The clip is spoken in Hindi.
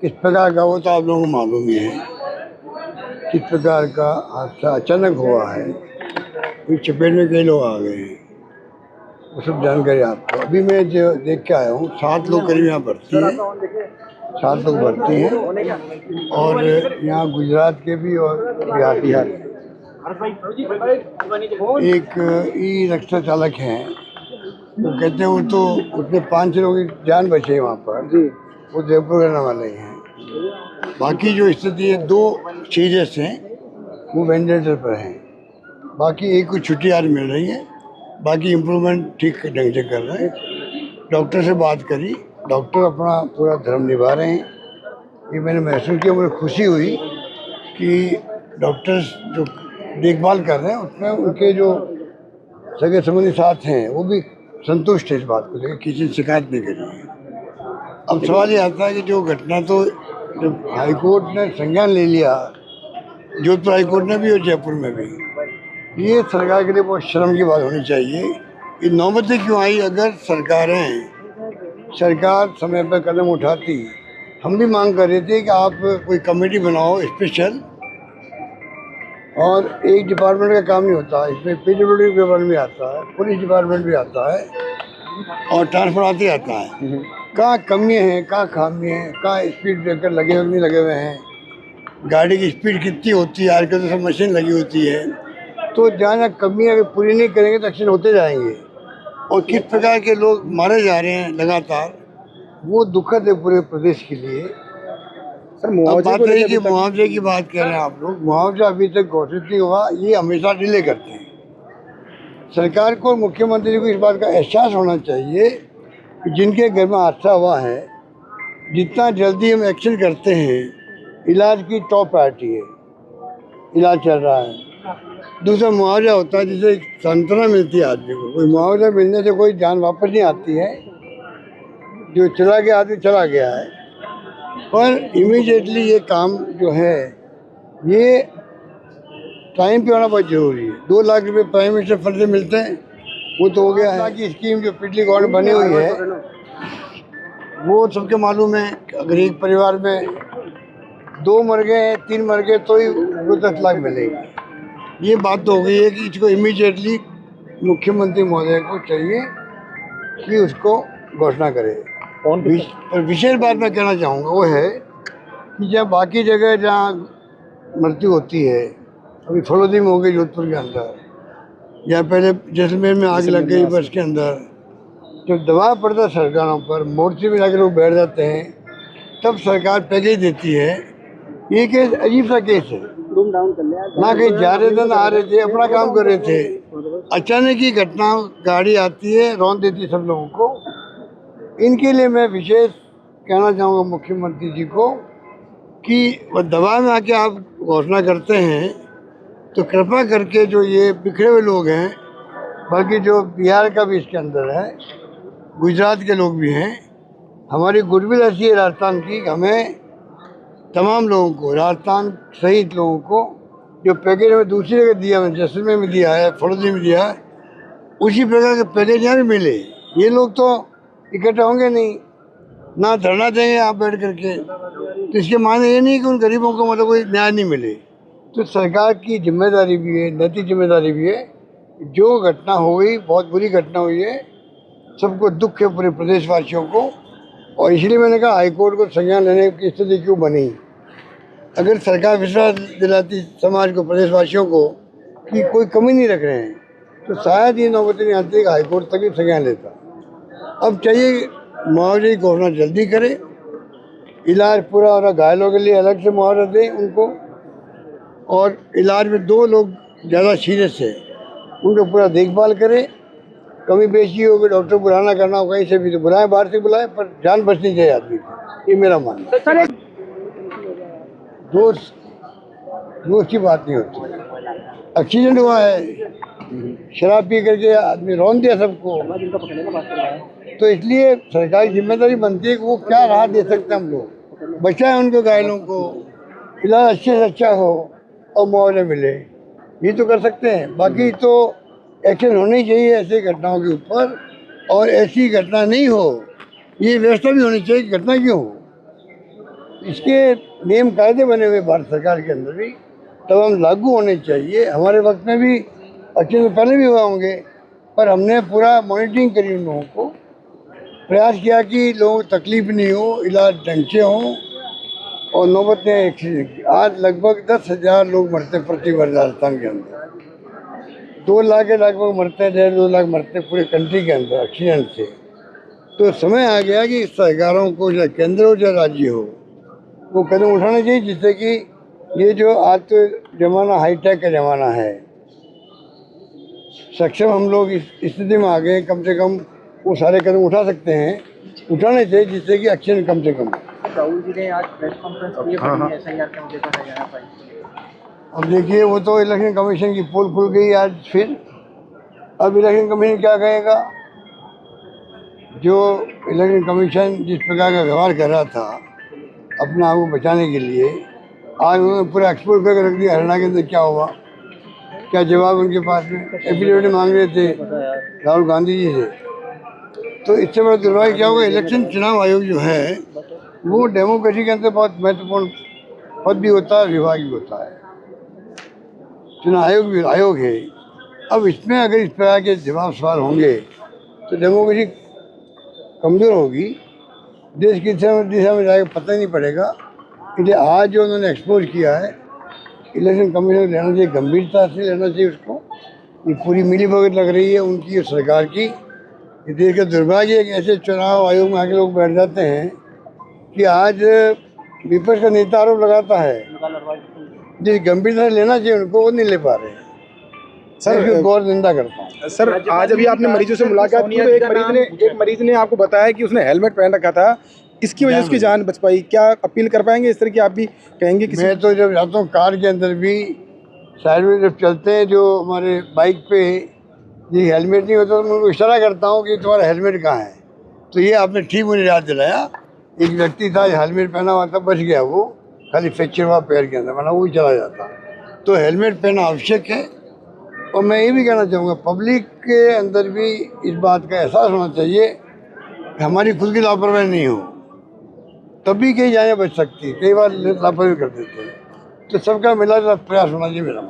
किस प्रकार का वो तो आप लोगों को मालूम ही है। किस प्रकार का हादसा अचानक हुआ है, कोई चपेट में कई लोग आ गए हैं, वो सब जानकारी आपको। अभी मैं जो देख के आया हूँ 7 लोग करीब यहाँ भर्ती हैं, 7 लोग भर्ती हैं और यहाँ गुजरात के भी और बिहार के हैं। एक ई रिक्शा चालक हैं, वो कहते हैं वो तो उसने 5 लोगों की जान बची वहाँ पर, वो जयपुर रहने वाले हैं। बाकी जो स्थिति है 2 सीरियस हैं, वो वेंटिलेटर पर हैं। बाकी एक को छुट्टी आज मिल रही है, बाकी इम्प्रूवमेंट ठीक ढंग से कर रहे हैं। डॉक्टर से बात करी, डॉक्टर अपना पूरा धर्म निभा रहे हैं। ये मैंने महसूस किया, मुझे खुशी हुई कि डॉक्टर्स जो देखभाल कर रहे हैं उसमें उनके जो सगे संबंधी साथ हैं वो भी संतुष्ट है इस बात को लेकर, किसी ने शिकायत नहीं करी है। अब सवाल ये आता है कि जो घटना तो जब हाईकोर्ट ने संज्ञान ले लिया, जोधपुर हाईकोर्ट ने भी और जयपुर में भी, ये सरकार के लिए बहुत शर्म की बात होनी चाहिए। ये नौबतें क्यों आई? अगर सरकार समय पर कदम उठाती। हम भी मांग कर रहे थे कि आप कोई कमेटी बनाओ स्पेशल, और एक डिपार्टमेंट का काम नहीं होता, इसमें पीडब्ल्यूडी डिपार्टमेंट भी आता है, पुलिस डिपार्टमेंट भी आता है और ट्रांसपोर्ट आता है। कहाँ कमियाँ हैं, कहाँ खामियाँ हैं, कहाँ स्पीड ब्रेकर लगे हुए नहीं लगे हुए हैं, गाड़ी की स्पीड कितनी होती है, आजकल तो सब मशीन लगी होती है। तो जहाँ कमियाँ अगर पूरी नहीं करेंगे तो एक्सीडेंट होते जाएंगे। और किस प्रकार के लोग मारे जा रहे हैं लगातार, वो दुखद है पूरे प्रदेश के लिए। अब बात रही कि मुआवजे की बात कर रहे हैं आप लोग, मुआवजा अभी तक घोषित नहीं हुआ, ये हमेशा डिले करते हैं। सरकार को, मुख्यमंत्री को इस बात का एहसास होना चाहिए कि जिनके घर में हादसा हुआ है, जितना जल्दी हम एक्शन करते हैं, इलाज की टॉप प्रायोरिटी है, इलाज चल रहा है। दूसरा मुआवजा होता है जिससे सांत्वना मिलती है आदमी को। कोई मुआवजा मिलने से कोई जान वापस नहीं आती है, जो चला गया आदमी चला गया है। पर इमीडिएटली ये काम जो है ये टाइम पे होना बहुत जरूरी है। 2 लाख रुपए प्राइम मिनिस्टर फंड से मिलते हैं, वो तो हो गया है। की स्कीम जो पिछली गवर्नमेंट बनी हुई है वो सबके मालूम है। अगर एक परिवार में 2 मर गए, 3 मर गए तो ही वो 10 लाख मिलेगी। ये बात तो हो गई है कि इसको इमीडिएटली मुख्यमंत्री महोदय को चाहिए कि उसको घोषणा करे। पर विशेष बात मैं कहना चाहूँगा वो है कि जब बाकी जगह जहाँ मृत्यु होती है, अभी फलोदी में हो गई जोधपुर के अंदर, या पहले जैसलमेर में आग लग गई बस के अंदर, जब दबाव पड़ता है सरकारों पर, मोर्चे में जाकर लोग बैठ जाते हैं, तब सरकार पैकेज देती है। ये केस अजीब सा केस है, ना कहीं जा रहे थे ना आ रहे थे, अपना काम कर रहे थे, अचानक ही घटना, गाड़ी आती है रौंद देती है सब लोगों को। इनके लिए मैं विशेष कहना चाहूँगा मुख्यमंत्री जी को कि वह दबाव में आके आप घोषणा करते हैं तो कृपा करके जो ये बिखरे हुए लोग हैं, बल्कि जो बिहार का भी इसके अंदर है, गुजरात के लोग भी हैं, हमारी गुडविल ऐसी है राजस्थान की, हमें तमाम लोगों को, राजस्थान सहित लोगों को, जो पैकेज हमें दूसरी जगह दिया, मैंने जैसलमेर में दिया है, फलोदी में दिया है, उसी प्रकार के पैकेज यहाँ भी मिले। ये लोग तो इकट्ठा होंगे नहीं, ना धरना देंगे आप बैठ करके, तो इसके माने ये नहीं कि उन गरीबों को मतलब कोई न्याय नहीं मिले। तो सरकार की जिम्मेदारी भी है, नैतिक जिम्मेदारी भी है। जो घटना हो गई, बहुत बुरी घटना हुई है, सबको दुख है पूरे प्रदेशवासियों को। और इसलिए मैंने कहा हाईकोर्ट को संज्ञान लेने की स्थिति क्यों बनी। अगर सरकार विश्वास दिलाती समाज को, प्रदेशवासियों को, कि कोई कमी नहीं रख रहे हैं, तो शायद ये नौबत नहीं आती कि हाईकोर्ट तक ही संज्ञान लेता। अब चाहिए मुआवजे की घोषणा जल्दी करे, इलाज पूरा हो रहा, घायलों के लिए अलग से मुआवजा दें उनको, और इलाज में 2 लोग ज़्यादा सीरियस है उनको पूरा देखभाल करें। कमी बेची होगी, डॉक्टर बुलाना करना हो कहीं से भी तो बुलाएं, बाहर से बुलाएं, पर जान बचनी चाहिए आदमी की, ये मेरा मानना है। दोस्त की बात नहीं होती। एक्सीडेंट हुआ है, शराब पी करके आदमी रौंद दिया सबको, तो इसलिए सरकारी जिम्मेदारी बनती है कि वो क्या राहत दे सकते हैं, हम लोग बचाएं उनको, घायलों को, इलाज अच्छे से अच्छा हो और मुआवजा मिले, ये तो कर सकते हैं। बाकी तो एक्शन होनी चाहिए ऐसी घटनाओं के ऊपर, और ऐसी घटना नहीं हो, ये व्यवस्था भी होनी चाहिए कि घटना क्यों हो। इसके नियम कायदे बने हुए भारत सरकार के अंदर भी, तब हम लागू होने चाहिए। हमारे वक्त में भी अच्छे तो पहले भी हुए होंगे, पर हमने पूरा मॉनिटरिंग करी उन लोगों को, प्रयास किया कि लोगों को तकलीफ नहीं हो, इलाज ढंग से हों, और नौबत ने एक्सीडेंट की। आज लगभग 10,000 लोग मरते हैं प्रति वर्ष राजस्थान के अंदर, 2 लाख के लगभग मरते हैं, 1.5-2 लाख मरते हैं पूरे कंट्री के अंदर एक्सीडेंट से। तो समय आ गया कि सरकारों को, चाहे केंद्र हो चाहे राज्य हो, वो कदम उठाने चाहिए जिससे कि ये जो आज तो ज़माना हाईटेक का ज़माना है, सक्षम हम लोग इस स्थिति में आ गए, कम से कम वो सारे कदम उठा सकते हैं, उठाने चाहिए जिससे कि एक्सीडेंट कम से कम। राहुल जी ने आज प्रेस कॉन्फ्रेंस की है SIR के मुद्दे पर हरियाणा पर। अब देखिए, वो तो इलेक्शन कमीशन की पोल खुल गई आज फिर। अब इलेक्शन कमीशन क्या कहेगा? जो इलेक्शन कमीशन जिस प्रकार का व्यवहार कर रहा था अपने आप को बचाने के लिए, आज उन्होंने पूरा एक्सपोर्ट करके रख दिया। हरियाणा के अंदर क्या हुआ, क्या जवाब उनके पास में? एफिडेविट मांग रहे थे राहुल गांधी जी से। तो इससे बड़ा दुर्भाग्य क्या होगा? इलेक्शन चुनाव आयोग जो है वो डेमोक्रेसी के अंदर बहुत महत्वपूर्ण पद भी होता है, विभाग भी होता है, चुनाव आयोग भी आयोग है। अब इसमें अगर इस प्रकार के जवाब सवाल होंगे तो डेमोक्रेसी कमज़ोर होगी, देश की दिशा में जाएगा पता ही नहीं पड़ेगा। इसलिए आज जो उन्होंने एक्सपोज किया है, इलेक्शन कमीशन लेना चाहिए, गंभीरता से लेना चाहिए उसको। ये पूरी मिलीभगत लग रही है उनकी और सरकार की। ये देश का दुर्भाग्य है कि ऐसे चुनाव आयोग में आके लोग बैठ जाते हैं कि आज विपक्ष का नेता आरोप लगाता है, जिस गंभीरता से लेना चाहिए उनको वो नहीं ले पा रहे हैं। सर गौर निंदा करता हूँ। सर आज अभी आपने मरीजों से मुलाकात की तो एक मरीज ने आपको बताया कि उसने हेलमेट पहन रखा था, इसकी वजह से उसकी जान बच पाई। क्या अपील कर पाएंगे इस तरह की? आप भी कहेंगे किसी? मैं तो जब जाता हूँ कार के अंदर भी, साइड में जब चलते हैं जो हमारे बाइक पे ये हेलमेट नहीं होता तो मैं उनको इशारा करता हूँ कि तुम्हारा हेलमेट कहाँ है। तो ये आपने ठीक मुझे याद दिलाया। एक व्यक्ति था हेलमेट पहना हुआ था, बच गया वो, खाली फ्रैक्चर हुआ पैर के अंदर, वरना वो ही चला जाता। तो हेलमेट पहनना आवश्यक है। और मैं ये भी कहना चाहूँगा पब्लिक के अंदर भी इस बात का एहसास होना चाहिए कि हमारी खुद की लापरवाही नहीं हो, तभी कई जानें बच सकती है। कई बार लापरवाही कर देते हैं। तो सबका मिला जुला प्रयास होना चाहिए मेरा।